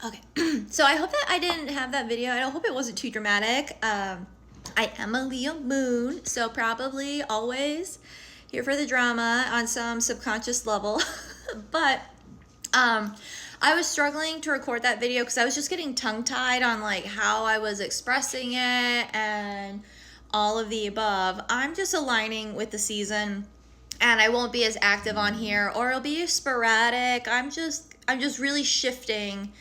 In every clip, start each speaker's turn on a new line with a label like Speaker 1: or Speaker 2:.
Speaker 1: Okay, so I hope that I didn't have that video. I hope it wasn't too dramatic. I am a Leo moon, so probably always here for the drama on some subconscious level. But I was struggling to record that video because I was just getting tongue-tied on like how I was expressing it and all of the above. I'm just aligning with the season, and I won't be as active on here, or it'll be sporadic. I'm just really shifting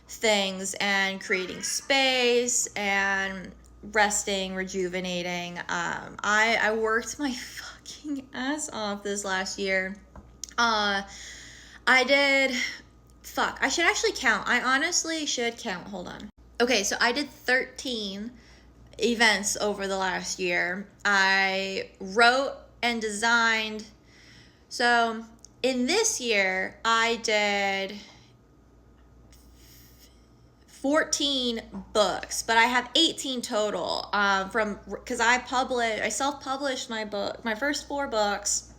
Speaker 1: things and creating space and resting, rejuvenating. I worked my fucking ass off this last year. I did, I should actually count. I honestly should count. Hold on. Okay, so I did 13 events over the last year. I wrote and designed. So in this year, I did 14 books, but I have 18 total because I self-published my first 4 books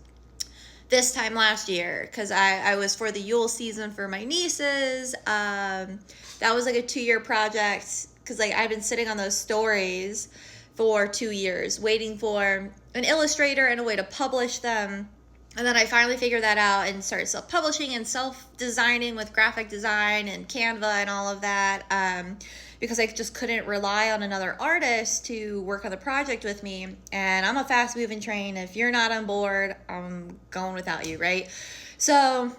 Speaker 1: this time last year because I was for the Yule season for my nieces. That was like a 2-year project because like I've been sitting on those stories for 2 years waiting for an illustrator and a way to publish them. And then I finally figured that out and started self-publishing and self-designing with graphic design and Canva and all of that because I just couldn't rely on another artist to work on the project with me. And I'm a fast-moving train. If you're not on board, I'm going without you, right? So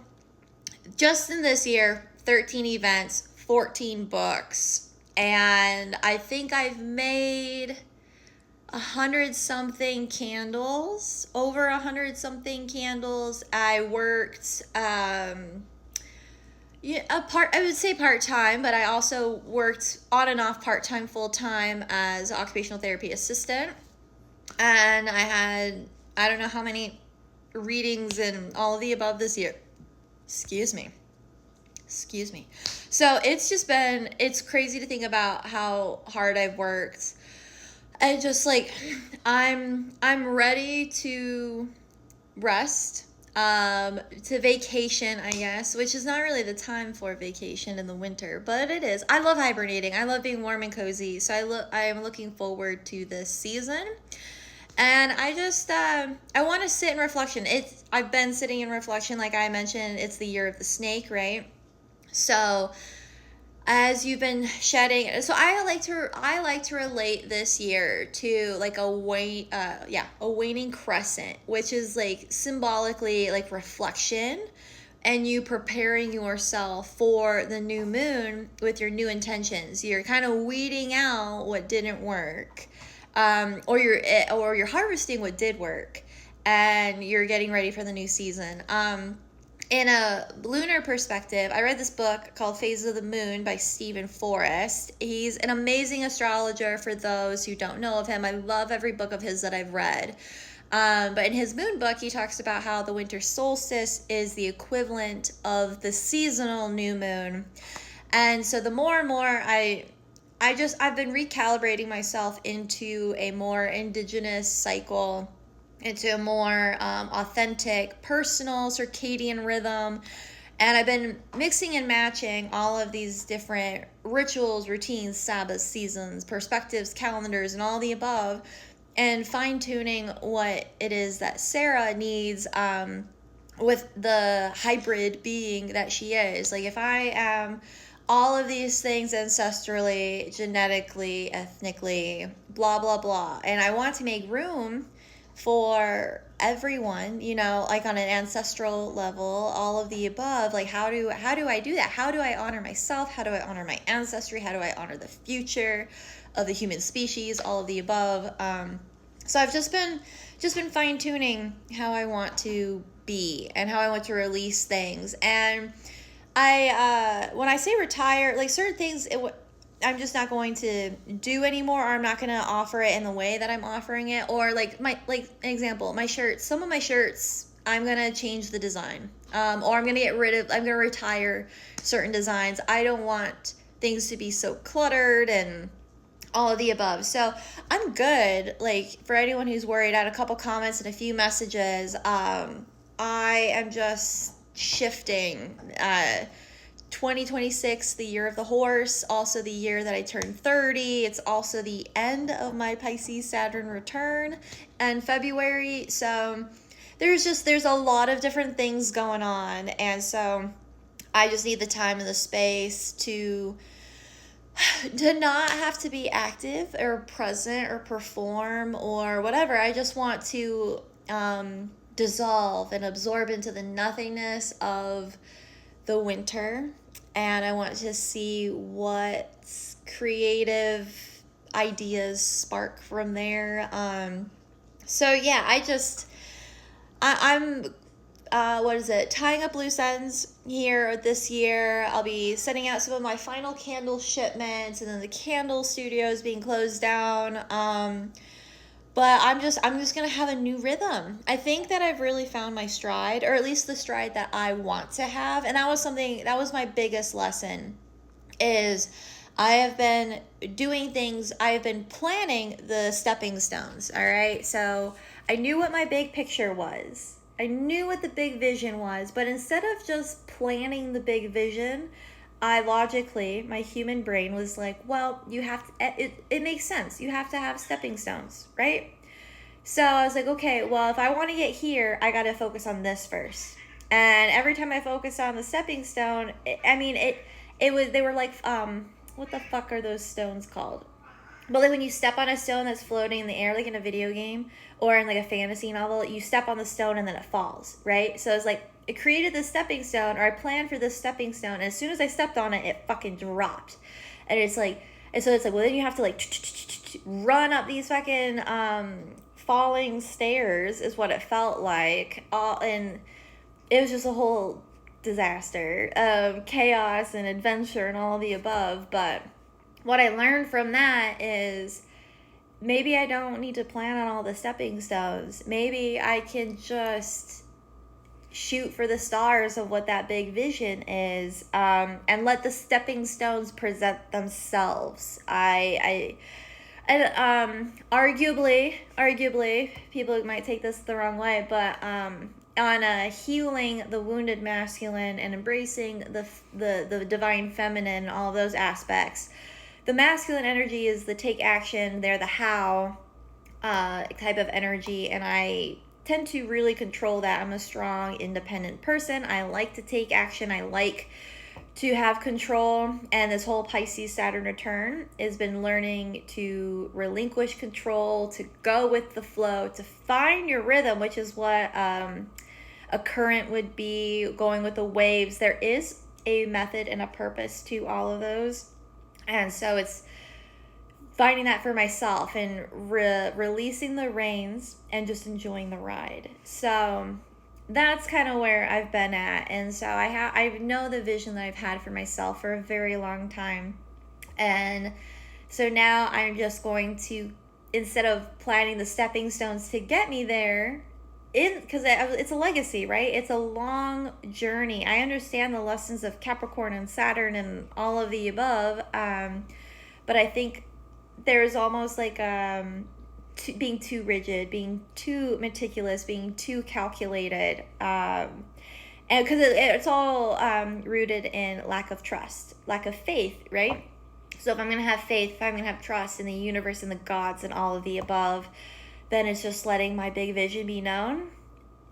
Speaker 1: just in this year, 13 events, 14 books. And I think I've made 100-something candles, over 100-something candles. I worked, I would say part-time, but I also worked on and off part-time, full-time as occupational therapy assistant. And I had, I don't know how many readings and all of the above this year. Excuse me. So it's crazy to think about how hard I've worked. And just like I'm ready to rest, to vacation, I guess, which is not really the time for vacation in the winter, but it is. I love hibernating. I love being warm and cozy. So I am looking forward to this season. And I just I want to sit in reflection. I've been sitting in reflection, like I mentioned. It's the year of the snake, right? So as you've been shedding, so I like to relate this year to like a waning crescent, which is like symbolically like reflection and you preparing yourself for the new moon with your new intentions. You're kind of weeding out what didn't work, or you're harvesting what did work, and you're getting ready for the new season. In a lunar perspective, I read this book called Phases of the Moon by Stephen Forrest. He's an amazing astrologer for those who don't know of him. I love every book of his that I've read. But in his moon book, he talks about how the winter solstice is the equivalent of the seasonal new moon. And so the more and more I've been recalibrating myself into a more indigenous cycle, into a more authentic, personal circadian rhythm. And I've been mixing and matching all of these different rituals, routines, Sabbaths, seasons, perspectives, calendars, and all the above, and fine-tuning what it is that Sarah needs with the hybrid being that she is. Like, if I am all of these things ancestrally, genetically, ethnically, blah, blah, blah, and I want to make room for everyone, like on an ancestral level, all of the above, like how do I do that? How do I honor myself? How do I honor my ancestry? How do I honor the future of the human species? All of the above. So I've just been fine-tuning how I want to be and how I want to release things. And when I say retire, like certain things, I'm just not going to do anymore, or I'm not going to offer it in the way that I'm offering it. Or like an example, my shirts, some of my shirts, I'm going to change the design. Or I'm going to retire certain designs. I don't want things to be so cluttered and all of the above. So I'm good. Like, for anyone who's worried, I had a couple comments and a few messages. I am just shifting 2026, the year of the horse, also the year that I turned 30. It's also the end of my Pisces Saturn return in February. So there's a lot of different things going on, and so I just need the time and the space to not have to be active or present or perform or whatever. I just want to dissolve and absorb into the nothingness of the winter, and I want to see what creative ideas spark from there. So yeah, I'm what is it? Tying up loose ends here this year. I'll be sending out some of my final candle shipments, and then the candle studio is being closed down. But I'm just gonna have a new rhythm. I think that I've really found my stride, or at least the stride that I want to have. And that was my biggest lesson, is I have been doing things, I have been planning the stepping stones, all right? So I knew what my big picture was. I knew what the big vision was, but instead of just planning the big vision, my human brain was like, well, you have to, it makes sense. You have to have stepping stones, right? So I was like, okay, well, if I want to get here, I got to focus on this first. And every time I focused on the stepping stone, they were like, what the fuck are those stones called? But like when you step on a stone that's floating in the air, like in a video game or in like a fantasy novel, you step on the stone and then it falls, right? So it's like, it created this stepping stone, or I planned for this stepping stone, and as soon as I stepped on it, it fucking dropped. And so it's like, well, then you have to like run up these fucking falling stairs, is what it felt like. And it was just a whole disaster of chaos and adventure and all of the above. But what I learned from that is maybe I don't need to plan on all the stepping stones. Maybe I can just shoot for the stars of what that big vision is, and let the stepping stones present themselves. Arguably, people might take this the wrong way, but on healing the wounded masculine and embracing the divine feminine, all of those aspects. The masculine energy is the take action, they're the how type of energy, and I tend to really control that. I'm a strong, independent person. I like to take action. I like to have control, and this whole Pisces Saturn return has been learning to relinquish control, to go with the flow, to find your rhythm, which is what a current would be, going with the waves. There is a method and a purpose to all of those. And so it's finding that for myself and releasing the reins and just enjoying the ride. So that's kind of where I've been at. And so I know the vision that I've had for myself for a very long time. And so now I'm just going to, instead of planning the stepping stones to get me there, because it's a legacy, right? It's a long journey. I understand the lessons of Capricorn and Saturn and all of the above, but I think there's almost like being too rigid, being too meticulous, being too calculated, and because it's all rooted in lack of trust, lack of faith, right? So if I'm going to have faith, if I'm going to have trust in the universe and the gods and all of the above, then it's just letting my big vision be known,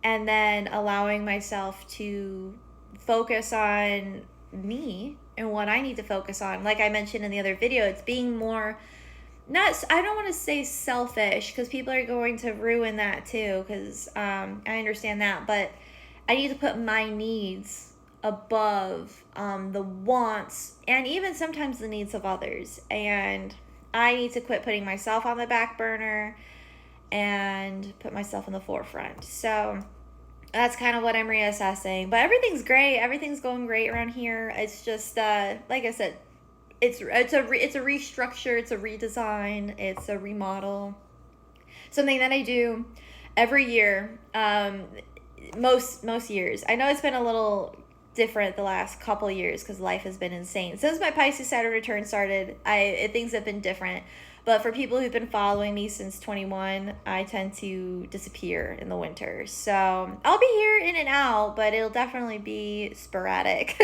Speaker 1: and then allowing myself to focus on me and what I need to focus on. Like I mentioned in the other video, it's being more, I don't want to say selfish, because people are going to ruin that too, because I understand that, but I need to put my needs above the wants and even sometimes the needs of others. And I need to quit putting myself on the back burner and put myself in the forefront. So that's kind of what I'm reassessing. But everything's great. Everything's going great around here. It's just like I said, it's a restructure, it's a redesign, it's a remodel. Something that I do every year, most years. I know it's been a little different the last couple years because life has been insane. Since my Pisces Saturn return started, things have been different. But for people who've been following me since 21, I tend to disappear in the winter. So I'll be here in and out, but it'll definitely be sporadic.